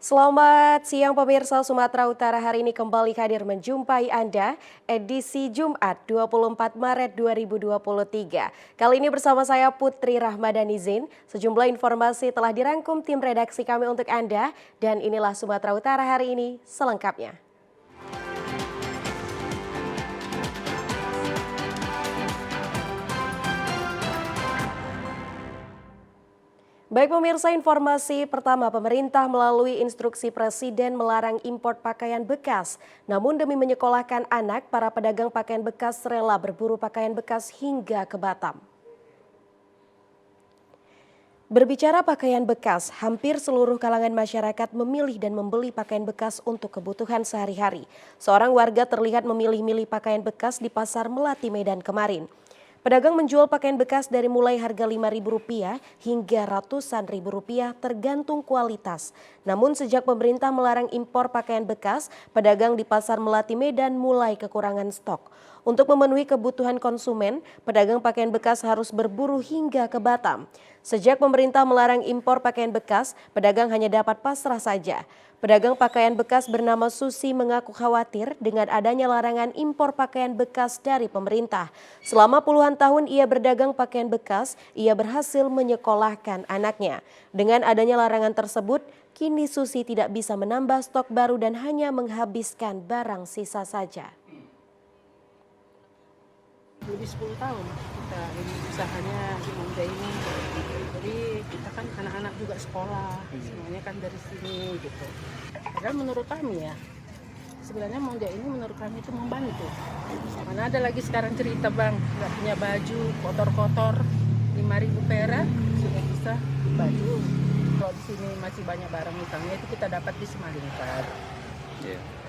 Selamat siang pemirsa Sumatera Utara, hari ini kembali hadir menjumpai Anda edisi Jumat 24 Maret 2023. Kali ini bersama saya Putri Rahmadani Zain. Sejumlah informasi telah dirangkum tim redaksi kami untuk Anda dan inilah Sumatera Utara hari ini selengkapnya. Baik pemirsa, informasi pertama, pemerintah melalui instruksi Presiden melarang impor pakaian bekas. Namun demi menyekolahkan anak, para pedagang pakaian bekas rela berburu pakaian bekas hingga ke Batam. Berbicara pakaian bekas, hampir seluruh kalangan masyarakat memilih dan membeli pakaian bekas untuk kebutuhan sehari-hari. Seorang warga terlihat memilih-milih pakaian bekas di Pasar Melati Medan kemarin. Pedagang menjual pakaian bekas dari mulai harga Rp5.000 hingga ratusan ribu rupiah tergantung kualitas. Namun sejak pemerintah melarang impor pakaian bekas, pedagang di Pasar Melati Medan mulai kekurangan stok. Untuk memenuhi kebutuhan konsumen, pedagang pakaian bekas harus berburu hingga ke Batam. Sejak pemerintah melarang impor pakaian bekas, pedagang hanya dapat pasrah saja. Pedagang pakaian bekas bernama Susi mengaku khawatir dengan adanya larangan impor pakaian bekas dari pemerintah. Selama puluhan tahun ia berdagang pakaian bekas, ia berhasil menyekolahkan anaknya. Dengan adanya larangan tersebut, kini Susi tidak bisa menambah stok baru dan hanya menghabiskan barang sisa saja. Lebih 10 tahun kita ini usahanya di Monja ini. Jadi kita kan anak-anak juga sekolah, semuanya kan dari sini gitu. Padahal menurut kami ya, sebenarnya Monja ini menurut kami itu membantu. Mana ada lagi sekarang cerita bang, nggak punya baju, kotor-kotor, 5.000 perak sudah bisa baju. Kalau di sini masih banyak barang utangnya itu kita dapat di Semalingkar.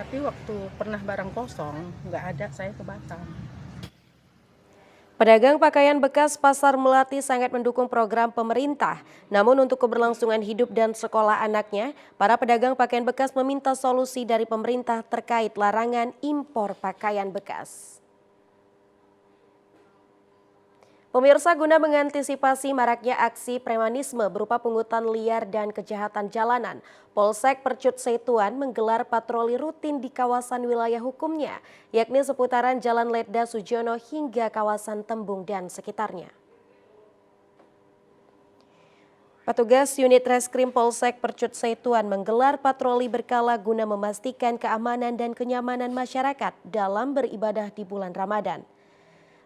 Tapi waktu pernah barang kosong, nggak ada, saya ke Batam. Pedagang pakaian bekas Pasar Melati sangat mendukung program pemerintah. Namun untuk keberlangsungan hidup dan sekolah anaknya, para pedagang pakaian bekas meminta solusi dari pemerintah terkait larangan impor pakaian bekas. Pemirsa, guna mengantisipasi maraknya aksi premanisme berupa pungutan liar dan kejahatan jalanan, Polsek Percut Setuan menggelar patroli rutin di kawasan wilayah hukumnya, yakni seputaran Jalan Letda Sujono hingga kawasan Tembung dan sekitarnya. Petugas unit reskrim Polsek Percut Setuan menggelar patroli berkala guna memastikan keamanan dan kenyamanan masyarakat dalam beribadah di bulan Ramadan.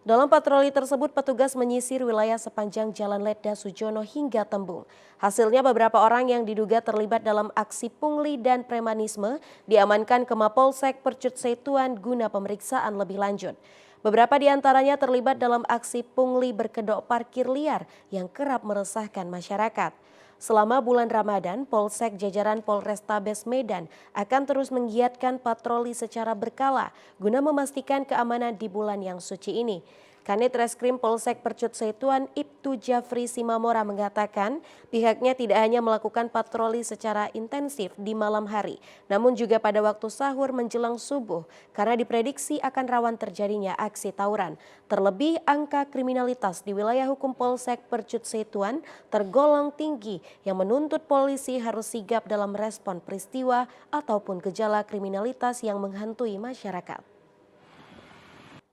Dalam patroli tersebut, petugas menyisir wilayah sepanjang Jalan Letda Sujono hingga Tembung. Hasilnya beberapa orang yang diduga terlibat dalam aksi pungli dan premanisme diamankan ke Mapolsek Percut Setuan guna pemeriksaan lebih lanjut. Beberapa di antaranya terlibat dalam aksi pungli berkedok parkir liar yang kerap meresahkan masyarakat. Selama bulan Ramadan, Polsek jajaran Polrestabes Medan akan terus menggiatkan patroli secara berkala guna memastikan keamanan di bulan yang suci ini. Kanit Reskrim Polsek Percut Setuan Ibtu Jafri Simamora mengatakan pihaknya tidak hanya melakukan patroli secara intensif di malam hari, namun juga pada waktu sahur menjelang subuh karena diprediksi akan rawan terjadinya aksi tawuran. Terlebih angka kriminalitas di wilayah hukum Polsek Percut Setuan tergolong tinggi yang menuntut polisi harus sigap dalam respon peristiwa ataupun gejala kriminalitas yang menghantui masyarakat.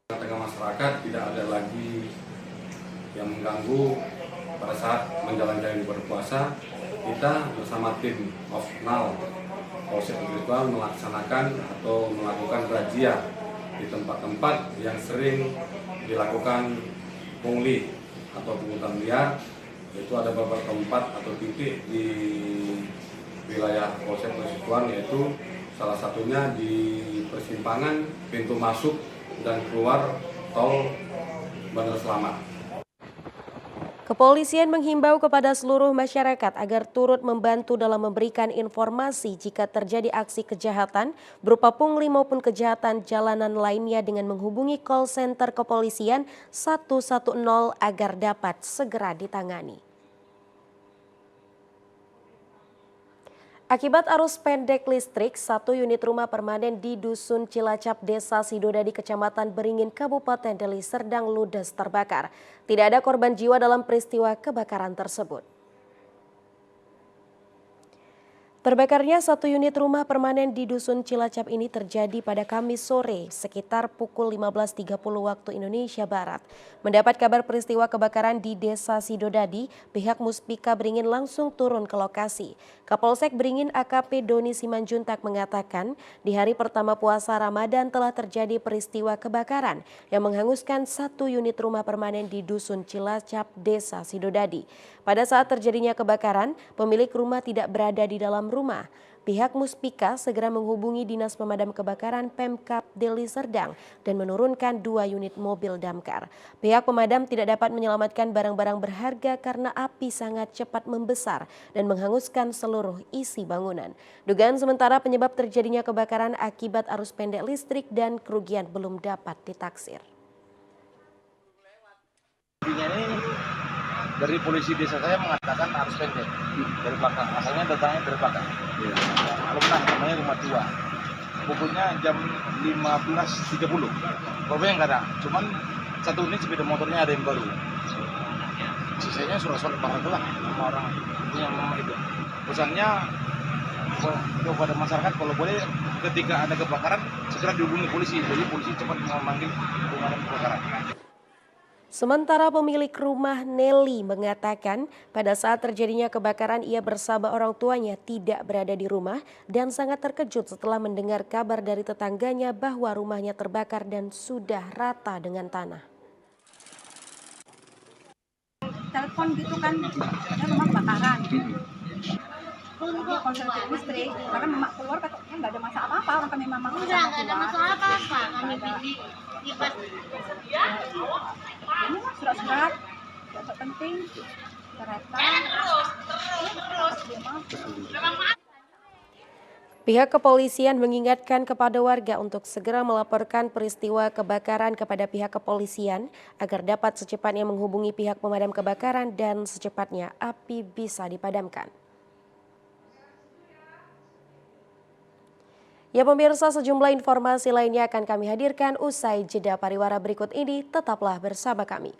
Tengah masyarakat tidak ada lagi yang mengganggu pada saat menjalankan berpuasa. Kita bersama tim Ofnal Polsek Percut melaksanakan atau melakukan razia di tempat-tempat yang sering dilakukan pungli atau pungutan liar. Itu ada beberapa tempat atau titik di wilayah Polsek Percut, yaitu salah satunya di persimpangan pintu masuk dan keluar tol Bandar Selamat. Kepolisian menghimbau kepada seluruh masyarakat agar turut membantu dalam memberikan informasi jika terjadi aksi kejahatan berupa pungli maupun kejahatan jalanan lainnya dengan menghubungi call center kepolisian 110 agar dapat segera ditangani. Akibat arus pendek listrik, satu unit rumah permanen di Dusun Cilacap, Desa Sidodadi, Kecamatan Beringin, Kabupaten Deli Serdang ludes terbakar. Tidak ada korban jiwa dalam peristiwa kebakaran tersebut. Terbakarnya satu unit rumah permanen di Dusun Cilacap ini terjadi pada Kamis sore sekitar pukul 15.30 waktu Indonesia Barat. Mendapat kabar peristiwa kebakaran di Desa Sidodadi, pihak Muspika Beringin langsung turun ke lokasi. Kapolsek Beringin AKP Doni Simanjuntak mengatakan di hari pertama puasa Ramadan telah terjadi peristiwa kebakaran yang menghanguskan satu unit rumah permanen di Dusun Cilacap, Desa Sidodadi. Pada saat terjadinya kebakaran, pemilik rumah tidak berada di dalam rumah. Pihak Muspika segera menghubungi Dinas Pemadam Kebakaran Pemkab Deli Serdang dan menurunkan 2 unit mobil damkar. Pihak pemadam tidak dapat menyelamatkan barang-barang berharga karena api sangat cepat membesar dan menghanguskan seluruh isi bangunan. Dugaan sementara penyebab terjadinya kebakaran akibat arus pendek listrik dan kerugian belum dapat ditaksir. Dari polisi desa saya mengatakan harus pendek dari belakang, asalnya datangnya dari belakang. Rumah namanya rumah tua. Pokoknya jam 15.30. Korbannya nggak ada, cuman satu unit sepeda motornya ada yang baru. Sisanya surat-surat barang lah sama orang yang itu. Pesannya kepada masyarakat kalau boleh ketika ada kebakaran segera dihubungi polisi. Jadi polisi cepat memanggil pemadam kebakaran. Sementara pemilik rumah Nelly mengatakan pada saat terjadinya kebakaran ia bersama orang tuanya tidak berada di rumah dan sangat terkejut setelah mendengar kabar dari tetangganya bahwa rumahnya terbakar dan sudah rata dengan tanah. Telepon gitu kan, ada rumah kebakaran. Dia konsultasi listrik, karena mama keluar katanya nggak ada masalah apa-apa, orang kami mama keluar. Nggak ada masalah apa-apa, kami beli kipas. Ini mah surat-surat, surat penting, kereta. Pihak kepolisian mengingatkan kepada warga untuk segera melaporkan peristiwa kebakaran kepada pihak kepolisian agar dapat secepatnya menghubungi pihak pemadam kebakaran dan secepatnya api bisa dipadamkan. Ya pemirsa, sejumlah informasi lainnya akan kami hadirkan usai jeda pariwara berikut ini. Tetaplah bersama kami.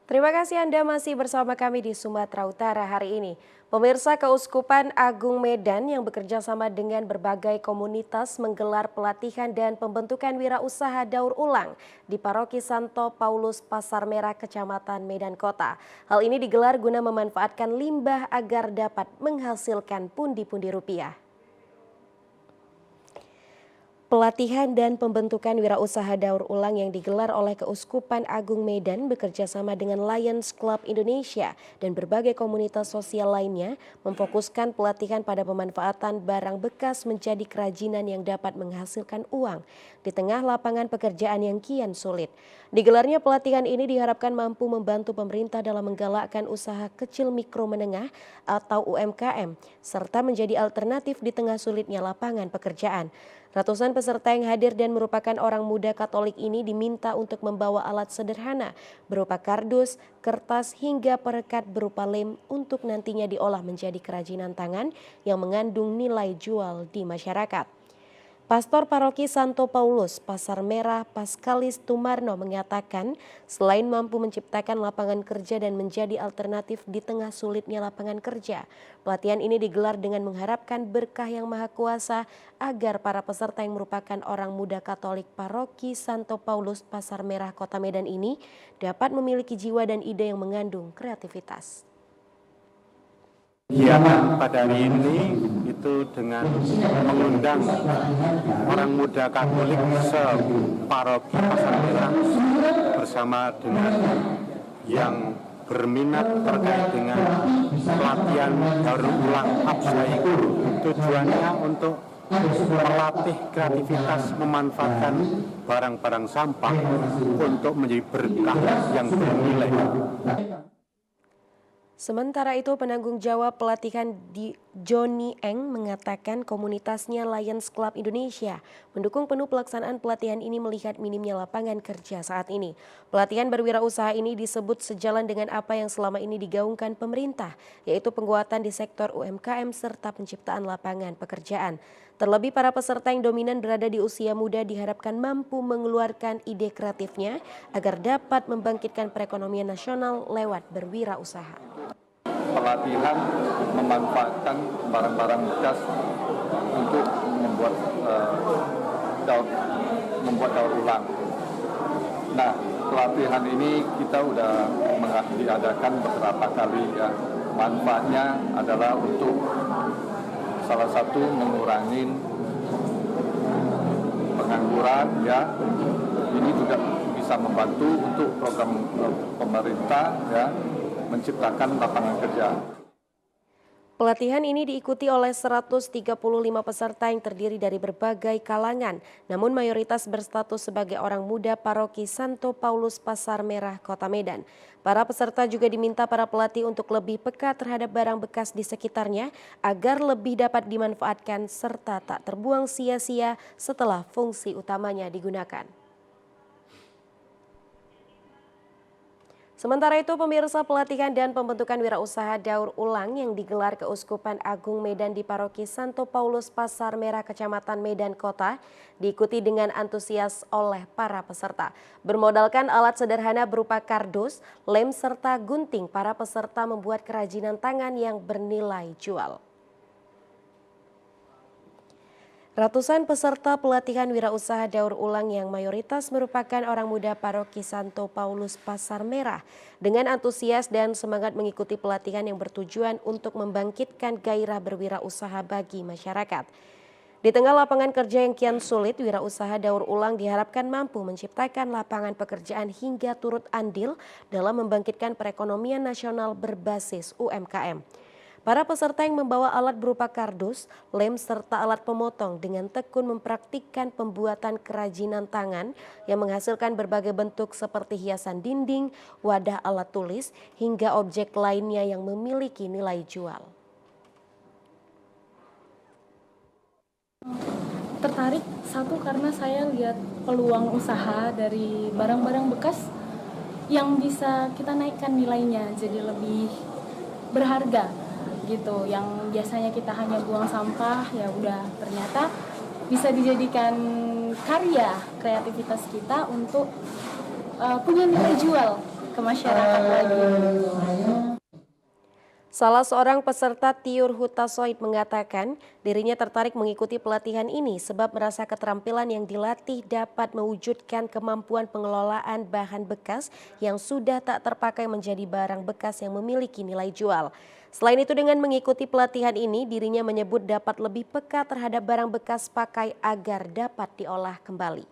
Terima kasih Anda masih bersama kami di Sumatera Utara hari ini. Pemirsa, Keuskupan Agung Medan yang bekerja sama dengan berbagai komunitas menggelar pelatihan dan pembentukan wirausaha daur ulang di Paroki Santo Paulus Pasar Merah, Kecamatan Medan Kota. Hal ini digelar guna memanfaatkan limbah agar dapat menghasilkan pundi-pundi rupiah. Pelatihan dan pembentukan wirausaha daur ulang yang digelar oleh Keuskupan Agung Medan bekerjasama dengan Lions Club Indonesia dan berbagai komunitas sosial lainnya memfokuskan pelatihan pada pemanfaatan barang bekas menjadi kerajinan yang dapat menghasilkan uang di tengah lapangan pekerjaan yang kian sulit. Digelarnya pelatihan ini diharapkan mampu membantu pemerintah dalam menggalakkan usaha kecil mikro menengah atau UMKM serta menjadi alternatif di tengah sulitnya lapangan pekerjaan. Ratusan peserta yang hadir dan merupakan orang muda Katolik ini diminta untuk membawa alat sederhana berupa kardus, kertas hingga perekat berupa lem untuk nantinya diolah menjadi kerajinan tangan yang mengandung nilai jual di masyarakat. Pastor Paroki Santo Paulus Pasar Merah Paskalis Tumarno mengatakan selain mampu menciptakan lapangan kerja dan menjadi alternatif di tengah sulitnya lapangan kerja, pelatihan ini digelar dengan mengharapkan berkah yang maha kuasa agar para peserta yang merupakan orang muda Katolik Paroki Santo Paulus Pasar Merah Kota Medan ini dapat memiliki jiwa dan ide yang mengandung kreativitas. Kegiatan pada hari ini itu dengan mengundang orang muda Katolik se-Paroki Pasar Merah bersama dengan yang berminat terkait dengan pelatihan daur ulang upcycling. Tujuannya untuk melatih kreativitas memanfaatkan barang-barang sampah untuk menjadi berkah yang bernilai. Sementara itu, penanggung jawab pelatihan di Johnny Eng mengatakan komunitasnya Lions Club Indonesia mendukung penuh pelaksanaan pelatihan ini melihat minimnya lapangan kerja saat ini. Pelatihan berwirausaha ini disebut sejalan dengan apa yang selama ini digaungkan pemerintah, yaitu penguatan di sektor UMKM serta penciptaan lapangan pekerjaan. Terlebih para peserta yang dominan berada di usia muda diharapkan mampu mengeluarkan ide kreatifnya agar dapat membangkitkan perekonomian nasional lewat berwirausaha. Pelatihan memanfaatkan barang-barang bekas untuk membuat daur ulang. Nah, pelatihan ini kita udah diadakan beberapa kali ya. Manfaatnya adalah untuk salah satu mengurangi pengangguran ya. Ini juga bisa membantu untuk program pemerintah ya menciptakan lapangan kerja. Pelatihan ini diikuti oleh 135 peserta yang terdiri dari berbagai kalangan, namun mayoritas berstatus sebagai orang muda paroki Santo Paulus Pasar Merah, Kota Medan. Para peserta juga diminta para pelatih untuk lebih peka terhadap barang bekas di sekitarnya agar lebih dapat dimanfaatkan serta tak terbuang sia-sia setelah fungsi utamanya digunakan. Sementara itu, pemirsa, pelatihan dan pembentukan wirausaha daur ulang yang digelar Keuskupan Agung Medan di Paroki Santo Paulus Pasar Merah, Kecamatan Medan Kota, diikuti dengan antusias oleh para peserta. Bermodalkan alat sederhana berupa kardus, lem, serta gunting, para peserta membuat kerajinan tangan yang bernilai jual. Ratusan peserta pelatihan wirausaha daur ulang yang mayoritas merupakan orang muda Paroki Santo Paulus Pasar Merah dengan antusias dan semangat mengikuti pelatihan yang bertujuan untuk membangkitkan gairah berwirausaha bagi masyarakat. Di tengah lapangan kerja yang kian sulit, wirausaha daur ulang diharapkan mampu menciptakan lapangan pekerjaan hingga turut andil dalam membangkitkan perekonomian nasional berbasis UMKM. Para peserta yang membawa alat berupa kardus, lem, serta alat pemotong dengan tekun mempraktikkan pembuatan kerajinan tangan yang menghasilkan berbagai bentuk seperti hiasan dinding, wadah alat tulis, hingga objek lainnya yang memiliki nilai jual. Tertarik, satu karena saya lihat peluang usaha dari barang-barang bekas yang bisa kita naikkan nilainya jadi lebih berharga gitu, yang biasanya kita hanya buang sampah ya udah ternyata bisa dijadikan karya kreativitas kita untuk punya nilai jual ke masyarakat lagi. Salah seorang peserta Tiur Hutasoid mengatakan dirinya tertarik mengikuti pelatihan ini sebab merasa keterampilan yang dilatih dapat mewujudkan kemampuan pengelolaan bahan bekas yang sudah tak terpakai menjadi barang bekas yang memiliki nilai jual. Selain itu, dengan mengikuti pelatihan ini, dirinya menyebut dapat lebih peka terhadap barang bekas pakai agar dapat diolah kembali.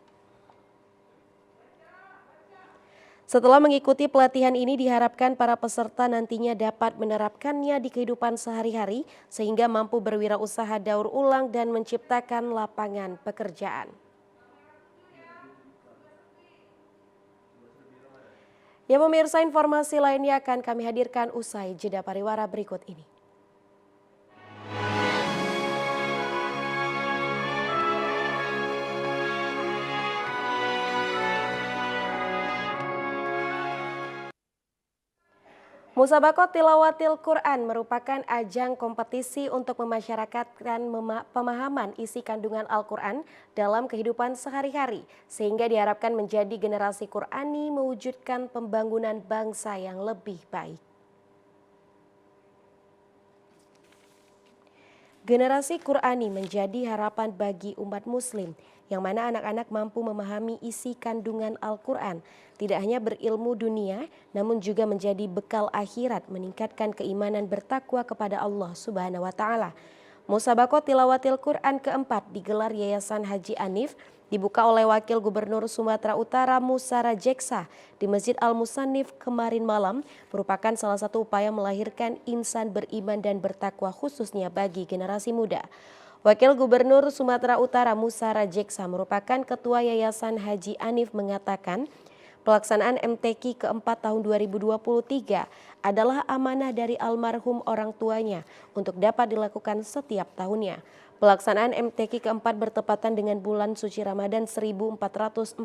Setelah mengikuti pelatihan ini, diharapkan para peserta nantinya dapat menerapkannya di kehidupan sehari-hari sehingga mampu berwirausaha daur ulang dan menciptakan lapangan pekerjaan. Ya pemirsa, informasi lainnya akan kami hadirkan usai jeda pariwara berikut ini. Musabaqah Tilawatil Quran merupakan ajang kompetisi untuk memasyarakatkan pemahaman isi kandungan Al-Quran dalam kehidupan sehari-hari, sehingga diharapkan menjadi generasi Qurani mewujudkan pembangunan bangsa yang lebih baik. Generasi Qurani menjadi harapan bagi umat muslim, yang mana anak-anak mampu memahami isi kandungan Al-Quran, tidak hanya berilmu dunia, namun juga menjadi bekal akhirat, meningkatkan keimanan bertakwa kepada Allah Subhanahu wa Ta'ala. Musabaqah Tilawatil Quran keempat digelar Yayasan Haji Anif, dibuka oleh Wakil Gubernur Sumatera Utara Musa Rajeksa di Masjid Al-Musannif kemarin malam, merupakan salah satu upaya melahirkan insan beriman dan bertakwa khususnya bagi generasi muda. Wakil Gubernur Sumatera Utara Musa Rajeksa merupakan Ketua Yayasan Haji Anif mengatakan pelaksanaan MTQ keempat tahun 2023 adalah amanah dari almarhum orang tuanya untuk dapat dilakukan setiap tahunnya. Pelaksanaan MTQ keempat bertepatan dengan bulan suci Ramadan 1444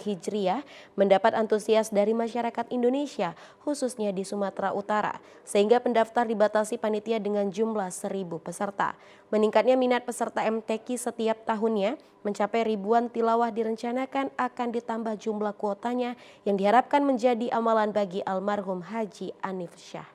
Hijriah mendapat antusias dari masyarakat Indonesia, khususnya di Sumatera Utara, sehingga pendaftar dibatasi panitia dengan jumlah 1.000 peserta. Meningkatnya minat peserta MTQ setiap tahunnya mencapai ribuan tilawah direncanakan akan ditambah jumlah kuotanya yang diharapkan menjadi amalan bagi almarhum Haji Anif Syah.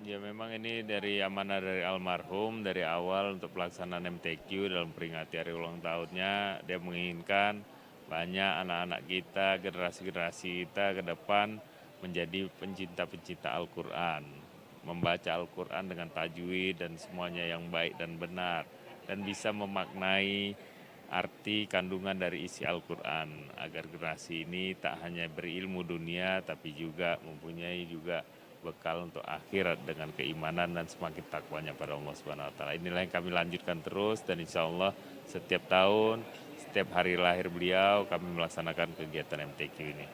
Ya memang ini dari amanah dari almarhum dari awal untuk pelaksanaan MTQ dalam peringati hari ulang tahunnya. Dia menginginkan banyak anak-anak kita, generasi-generasi kita ke depan menjadi pencinta-pencinta Al-Quran. Membaca Al-Quran dengan tajwid dan semuanya yang baik dan benar. Dan bisa memaknai arti kandungan dari isi Al-Quran. Agar generasi ini tak hanya berilmu dunia tapi juga mempunyai juga bekal untuk akhirat dengan keimanan dan semakin takwanya pada Allah Subhanahu wa taala. Inilah yang kami lanjutkan terus dan insya Allah setiap tahun, setiap hari lahir beliau kami melaksanakan kegiatan MTQ ini.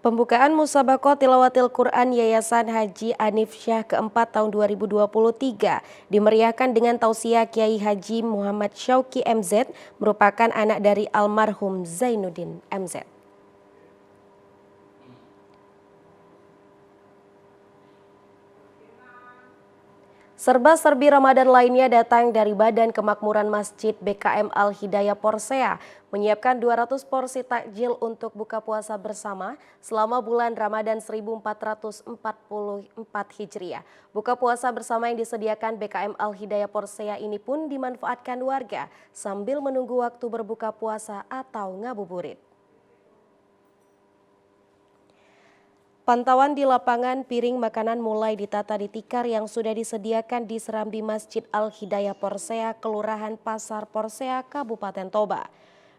Pembukaan Musabaqah Tilawatil Quran Yayasan Haji Anif Syah keempat tahun 2023 dimeriahkan dengan tausiah Kiai Haji Muhammad Syauqi MZ merupakan anak dari almarhum Zainuddin MZ. Serba-serbi Ramadan lainnya datang dari Badan Kemakmuran Masjid BKM Al-Hidayah Porsea menyiapkan 200 porsi takjil untuk buka puasa bersama selama bulan Ramadan 1444 Hijriah. Buka puasa bersama yang disediakan BKM Al-Hidayah Porsea ini pun dimanfaatkan warga sambil menunggu waktu berbuka puasa atau ngabuburit. Pantauan di lapangan, piring makanan mulai ditata di tikar yang sudah disediakan di serambi Masjid Al-Hidayah Porsea, Kelurahan Pasar Porsea, Kabupaten Toba.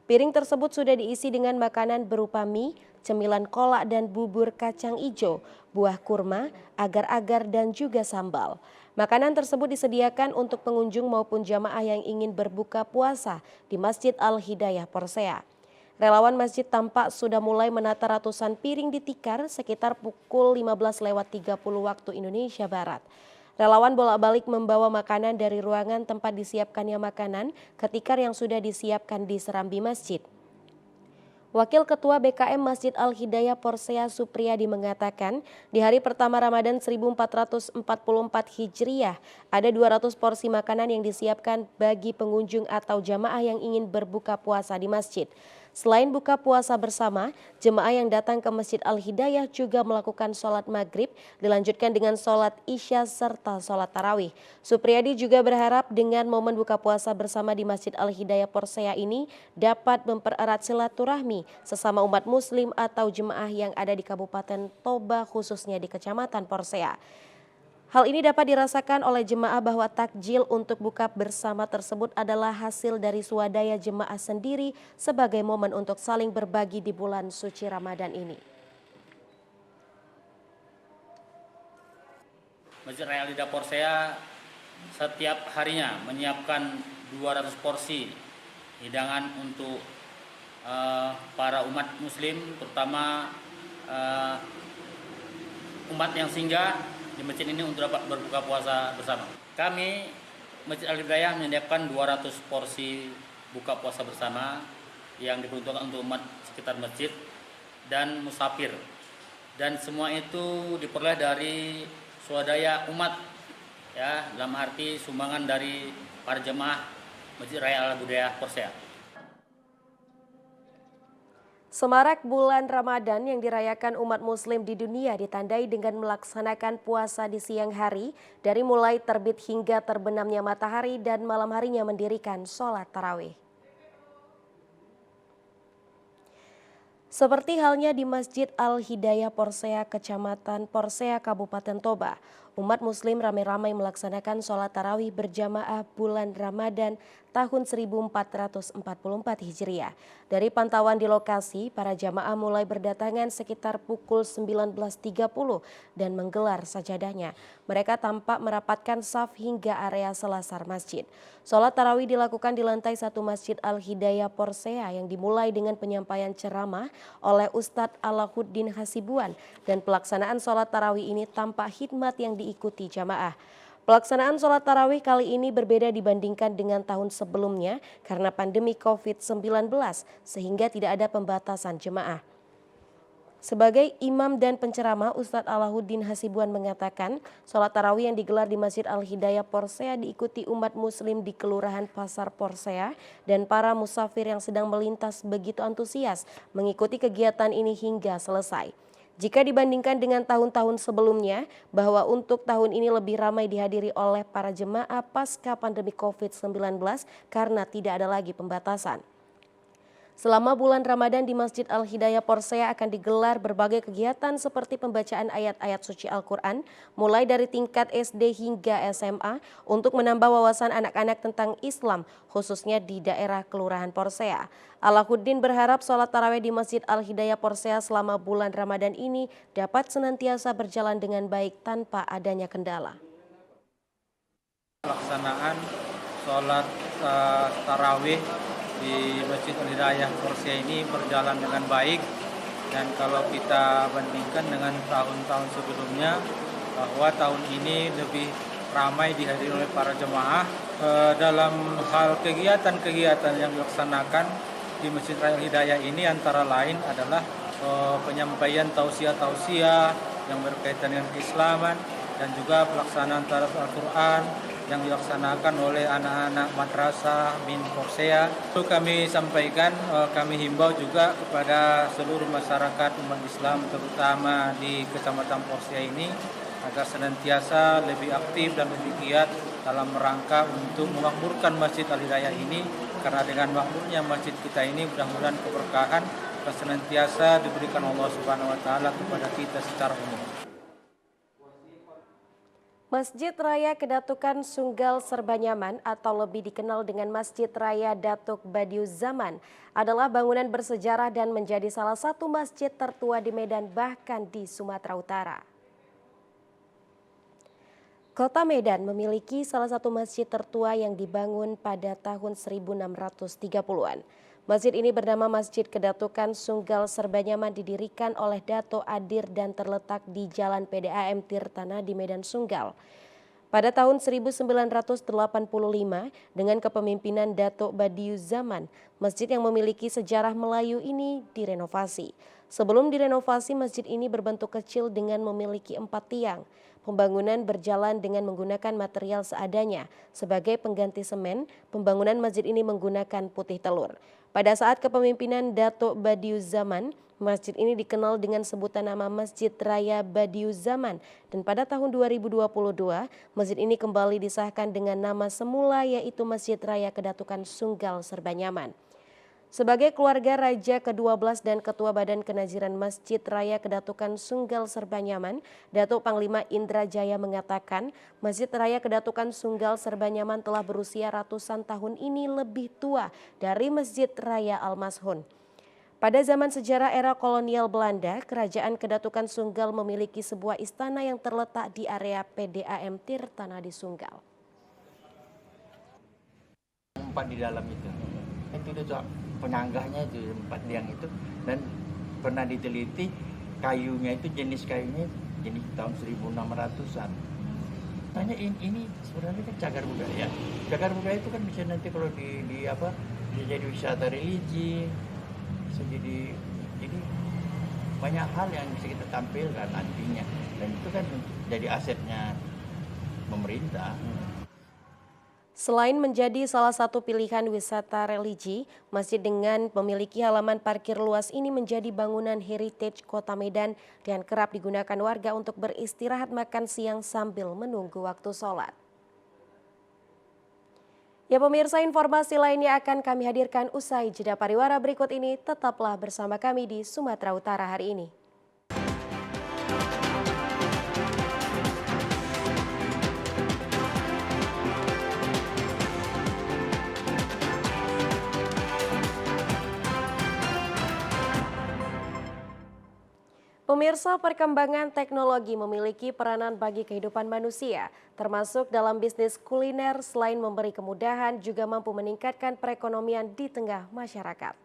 Piring tersebut sudah diisi dengan makanan berupa mie, cemilan kolak dan bubur kacang ijo, buah kurma, agar-agar dan juga sambal. Makanan tersebut disediakan untuk pengunjung maupun jamaah yang ingin berbuka puasa di Masjid Al-Hidayah Porsea. Relawan masjid tampak sudah mulai menata ratusan piring di tikar sekitar pukul 15.30 waktu Indonesia Barat. Relawan bolak-balik membawa makanan dari ruangan tempat disiapkannya makanan ke tikar yang sudah disiapkan di serambi masjid. Wakil Ketua BKM Masjid Al-Hidayah Porsea Supriyadi mengatakan, di hari pertama Ramadan 1444 Hijriah, ada 200 porsi makanan yang disiapkan bagi pengunjung atau jamaah yang ingin berbuka puasa di masjid. Selain buka puasa bersama, jemaah yang datang ke Masjid Al-Hidayah juga melakukan sholat maghrib, dilanjutkan dengan sholat isya serta sholat tarawih. Supriyadi juga berharap dengan momen buka puasa bersama di Masjid Al-Hidayah Porsea ini dapat mempererat silaturahmi sesama umat muslim atau jemaah yang ada di Kabupaten Toba khususnya di Kecamatan Porsea. Hal ini dapat dirasakan oleh jemaah bahwa takjil untuk buka bersama tersebut adalah hasil dari swadaya jemaah sendiri sebagai momen untuk saling berbagi di bulan suci Ramadan ini. Masjid Raya Al-Hidayah Porsea setiap harinya menyiapkan 200 porsi hidangan untuk para umat muslim, terutama umat yang singgah di masjid ini untuk dapat berbuka puasa bersama. Kami Masjid Al-Hidayah menyediakan 200 porsi buka puasa bersama yang diperuntukkan untuk umat sekitar masjid dan musafir. Dan semua itu diperoleh dari swadaya umat, ya, dalam arti sumbangan dari para jemaah Masjid Raya Al-Hidayah Porsea. Semarak bulan Ramadan yang dirayakan umat muslim di dunia ditandai dengan melaksanakan puasa di siang hari dari mulai terbit hingga terbenamnya matahari dan malam harinya mendirikan sholat tarawih. Seperti halnya di Masjid Al-Hidayah Porsea, Kecamatan Porsea, Kabupaten Toba, umat muslim ramai-ramai melaksanakan sholat tarawih berjamaah bulan Ramadan tahun 1444 Hijriah. Dari pantauan di lokasi, para jamaah mulai berdatangan sekitar pukul 19.30 dan menggelar sajadahnya. Mereka tampak merapatkan saf hingga area selasar masjid. Sholat tarawih dilakukan di lantai 1 Masjid Al-Hidayah Porsea yang dimulai dengan penyampaian ceramah oleh Ustadz Alahuddin Hasibuan, dan pelaksanaan sholat tarawih ini tampak hikmat yang diikuti jamaah. Pelaksanaan sholat tarawih kali ini berbeda dibandingkan dengan tahun sebelumnya karena pandemi COVID-19 sehingga tidak ada pembatasan jemaah. Sebagai imam dan penceramah, Ustadz Alahuddin Hasibuan mengatakan sholat tarawih yang digelar di Masjid Al-Hidayah Porsea diikuti umat muslim di Kelurahan Pasar Porsea dan para musafir yang sedang melintas begitu antusias mengikuti kegiatan ini hingga selesai. Jika dibandingkan dengan tahun-tahun sebelumnya, bahwa untuk tahun ini lebih ramai dihadiri oleh para jemaah pasca pandemi COVID-19 karena tidak ada lagi pembatasan. Selama bulan Ramadan di Masjid Al-Hidayah Porsea akan digelar berbagai kegiatan seperti pembacaan ayat-ayat suci Al-Quran, mulai dari tingkat SD hingga SMA untuk menambah wawasan anak-anak tentang Islam, khususnya di daerah Kelurahan Porsea. Alahuddin berharap sholat tarawih di Masjid Al-Hidayah Porsea selama bulan Ramadan ini dapat senantiasa berjalan dengan baik tanpa adanya kendala. Pelaksanaan sholat tarawih di Masjid Al-Hidayah Porsea ini berjalan dengan baik, dan kalau kita bandingkan dengan tahun-tahun sebelumnya, bahwa tahun ini lebih ramai dihadiri oleh para jemaah. Dalam hal kegiatan-kegiatan yang dilaksanakan di Masjid Al-Hidayah ini antara lain adalah penyampaian tausiah-tausiah yang berkaitan dengan keislaman dan juga pelaksanaan taraf Al-Quran yang dilaksanakan oleh anak-anak madrasah min Porsea. Itu kami sampaikan, kami himbau juga kepada seluruh masyarakat umat Islam terutama di Kecamatan Porsea ini agar senantiasa lebih aktif dan lebih giat dalam rangka untuk memakmurkan Masjid Al-Hidayah ini, karena dengan makmurnya masjid kita ini mudah-mudahan keberkahan akan senantiasa diberikan Allah Subhanahu wa taala kepada kita secara umum. Masjid Raya Kedatukan Sunggal Serbanyaman atau lebih dikenal dengan Masjid Raya Datuk Badiuzaman adalah bangunan bersejarah dan menjadi salah satu masjid tertua di Medan bahkan di Sumatera Utara. Kota Medan memiliki salah satu masjid tertua yang dibangun pada tahun 1630-an. Masjid ini bernama Masjid Kedatukan Sunggal Serbanyaman didirikan oleh Dato Adir dan terletak di Jalan PDAM Tirtana di Medan Sunggal. Pada tahun 1985 dengan kepemimpinan Dato Badiuzaman, masjid yang memiliki sejarah Melayu ini direnovasi. Sebelum direnovasi, masjid ini berbentuk kecil dengan memiliki 4 tiang. Pembangunan berjalan dengan menggunakan material seadanya. Sebagai pengganti semen, pembangunan masjid ini menggunakan putih telur. Pada saat kepemimpinan Dato Badiuzaman, masjid ini dikenal dengan sebutan nama Masjid Raya Badiuzaman, dan pada tahun 2022, masjid ini kembali disahkan dengan nama semula yaitu Masjid Raya Kedatukan Sunggal Serbanyaman. Sebagai keluarga Raja ke-12 dan Ketua Badan Kenaziran Masjid Raya Kedatukan Sunggal Serbanyaman, Datuk Panglima Indra Jaya mengatakan Masjid Raya Kedatukan Sunggal Serbanyaman telah berusia ratusan tahun ini lebih tua dari Masjid Raya Al-Mashun. Pada zaman sejarah era kolonial Belanda, Kerajaan Kedatukan Sunggal memiliki sebuah istana yang terletak di area PDAM Tirtana di Sunggal. Empat di dalam itu penyanggahnya itu 4 liang itu, dan pernah diteliti kayunya itu jenis tahun 1600-an. Tanya ini sebenarnya kan cagar budaya. Cagar budaya itu kan bisa nanti kalau bisa jadi wisata religi, bisa jadi banyak hal yang bisa kita tampilkan nantinya, dan itu kan jadi asetnya pemerintah. Selain menjadi salah satu pilihan wisata religi, masjid dengan memiliki halaman parkir luas ini menjadi bangunan heritage Kota Medan dan kerap digunakan warga untuk beristirahat makan siang sambil menunggu waktu sholat. Ya pemirsa, informasi lainnya akan kami hadirkan usai jeda pariwara berikut ini. Tetaplah bersama kami di Sumatera Utara hari ini. Pemirsa, perkembangan teknologi memiliki peranan bagi kehidupan manusia, termasuk dalam bisnis kuliner. Selain memberi kemudahan, juga mampu meningkatkan perekonomian di tengah masyarakat.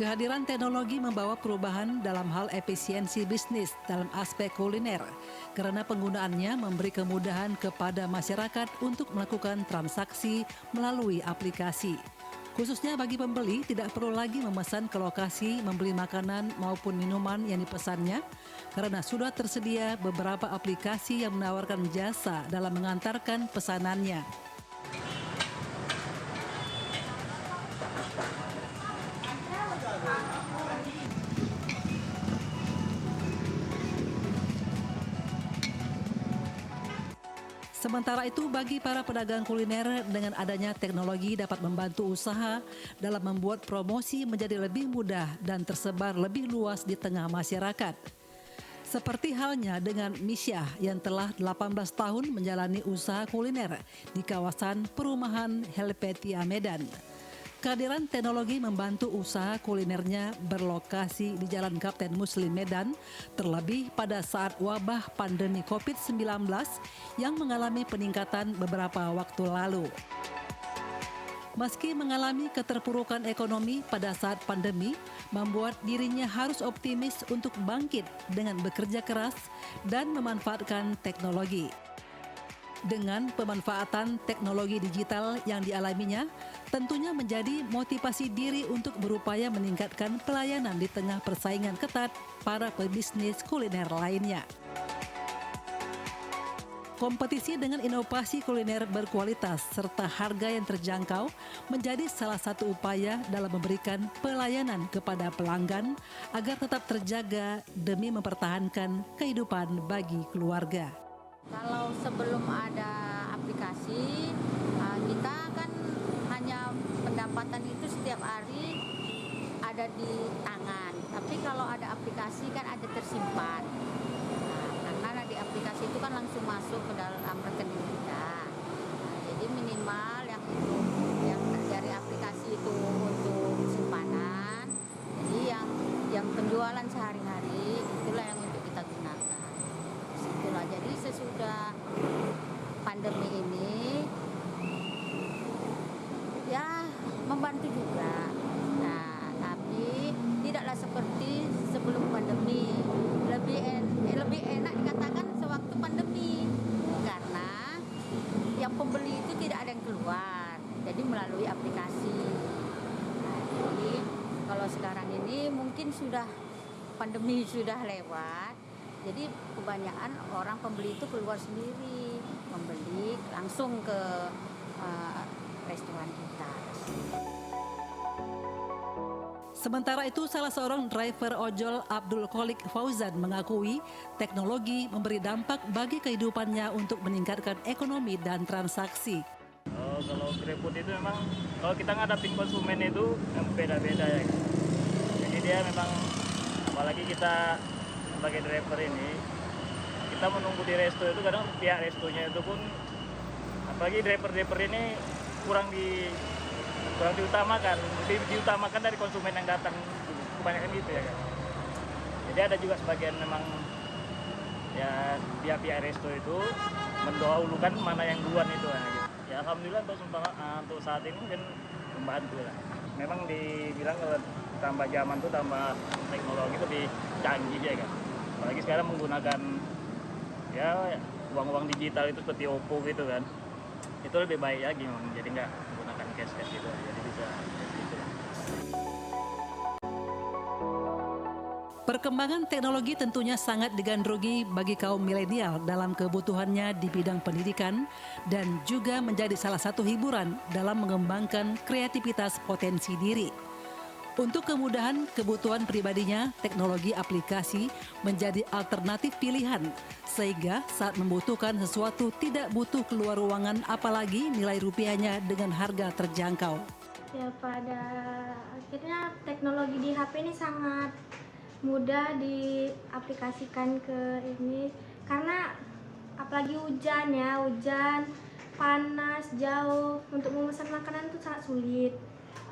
Kehadiran teknologi membawa perubahan dalam hal efisiensi bisnis dalam aspek kuliner, karena penggunaannya memberi kemudahan kepada masyarakat untuk melakukan transaksi melalui aplikasi. Khususnya bagi pembeli, tidak perlu lagi memesan ke lokasi membeli makanan maupun minuman yang dipesannya, karena sudah tersedia beberapa aplikasi yang menawarkan jasa dalam mengantarkan pesanannya. Sementara itu, bagi para pedagang kuliner, dengan adanya teknologi dapat membantu usaha dalam membuat promosi menjadi lebih mudah dan tersebar lebih luas di tengah masyarakat. Seperti halnya dengan Misyah yang telah 18 tahun menjalani usaha kuliner di kawasan perumahan Helvetia Medan. Kehadiran teknologi membantu usaha kulinernya berlokasi di Jalan Kapten Muslim Medan, terlebih pada saat wabah pandemi COVID-19 yang mengalami peningkatan beberapa waktu lalu. Meski mengalami keterpurukan ekonomi pada saat pandemi, membuat dirinya harus optimis untuk bangkit dengan bekerja keras dan memanfaatkan teknologi. Dengan pemanfaatan teknologi digital yang dialaminya, tentunya menjadi motivasi diri untuk berupaya meningkatkan pelayanan di tengah persaingan ketat para pebisnis kuliner lainnya. Kompetisi dengan inovasi kuliner berkualitas serta harga yang terjangkau menjadi salah satu upaya dalam memberikan pelayanan kepada pelanggan agar tetap terjaga demi mempertahankan kehidupan bagi keluarga. Kalau sebelum ada aplikasi, kita kan hanya pendapatan itu setiap hari ada di tangan. Tapi kalau ada aplikasi kan ada tersimpan. Karena di aplikasi itu kan langsung masuk ke dalam rekening kita. Jadi minimal yang dari aplikasi itu untuk simpanan. Jadi yang penjualan sehari-hari itulah yang untuk kita gunakan. Itulah, jadi sesudah pandemi ini ya membantu juga. Nah, tapi tidaklah seperti sebelum pandemi. Lebih enak dikatakan sewaktu pandemi, karena yang pembeli itu tidak ada yang keluar, jadi melalui aplikasi. Nah, jadi kalau sekarang ini mungkin sudah pandemi sudah lewat, jadi kebanyakan orang pembeli itu keluar sendiri, membeli langsung ke restoran kita. Sementara itu, salah seorang driver ojol, Abdul Kholik Fauzan, mengakui teknologi memberi dampak bagi kehidupannya untuk meningkatkan ekonomi dan transaksi. Kalau GrabFood itu memang kalau kita ngadapin konsumen itu beda-beda ya. Jadi dia memang, apalagi kita sebagai driver ini, kita menunggu di resto itu kadang pihak restonya itu pun, apalagi driver ini kurang diutamakan, lebih diutamakan dari konsumen yang datang, kebanyakan gitu ya kan. Jadi ada juga sebagian memang ya pihak resto itu mendahulukan mana yang duluan itu ya. Ya alhamdulillah untuk saat ini kan membantu lah. Memang dibilang kalau tambah zaman tuh tambah teknologi lebih canggih ya kan. Apalagi sekarang menggunakan ya uang-uang digital itu seperti OPPO gitu kan. Itu lebih baik lagi memang, jadi nggak menggunakan cash gitu, jadi bisa gitu. Perkembangan teknologi tentunya sangat digandrungi bagi kaum milenial dalam kebutuhannya di bidang pendidikan dan juga menjadi salah satu hiburan dalam mengembangkan kreativitas potensi diri. Untuk kemudahan kebutuhan pribadinya, teknologi aplikasi menjadi alternatif pilihan, sehingga saat membutuhkan sesuatu tidak butuh keluar ruangan apalagi nilai rupiahnya dengan harga terjangkau. Ya, pada akhirnya teknologi di HP ini sangat mudah diaplikasikan ke ini, karena apalagi hujan ya, hujan, panas, jauh, untuk memesan makanan itu sangat sulit.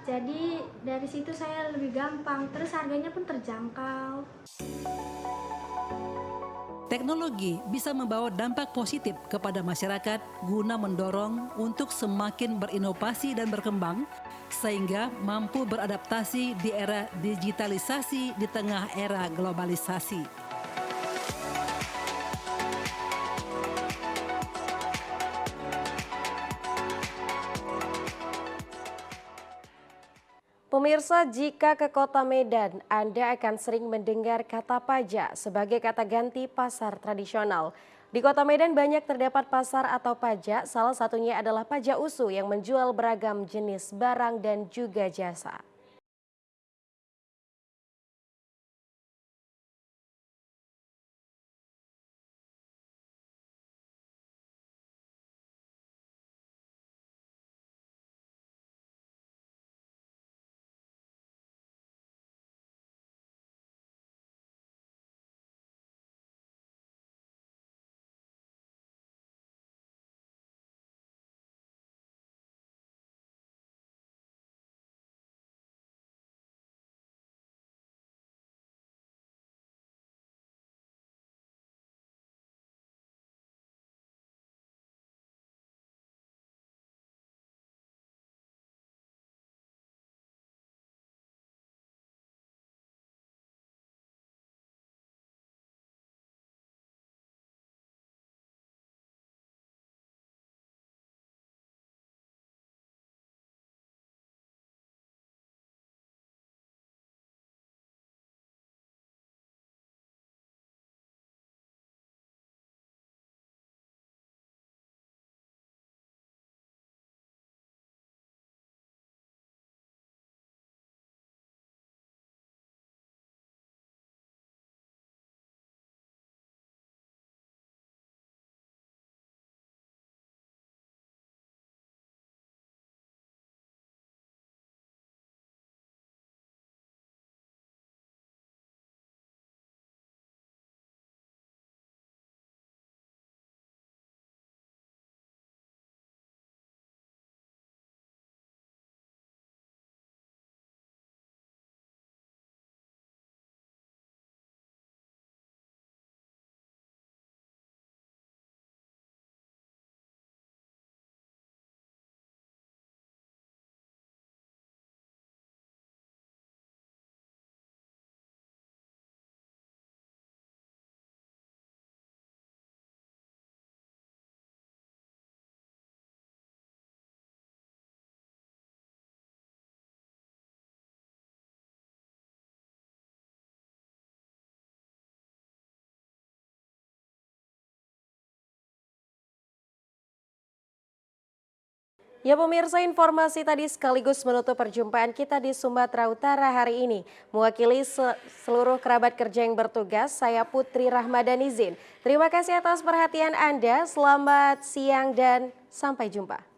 Jadi dari situ saya lebih gampang, terus harganya pun terjangkau. Teknologi bisa membawa dampak positif kepada masyarakat guna mendorong untuk semakin berinovasi dan berkembang, sehingga mampu beradaptasi di era digitalisasi di tengah era globalisasi. Pemirsa, jika ke kota Medan, Anda akan sering mendengar kata paja sebagai kata ganti pasar tradisional. Di kota Medan banyak terdapat pasar atau paja, salah satunya adalah Paja Usu yang menjual beragam jenis barang dan juga jasa. Ya pemirsa, informasi tadi sekaligus menutup perjumpaan kita di Sumatera Utara hari ini. Mewakili seluruh kerabat kerja yang bertugas, saya Putri Rahmadanizin. Terima kasih atas perhatian Anda, selamat siang dan sampai jumpa.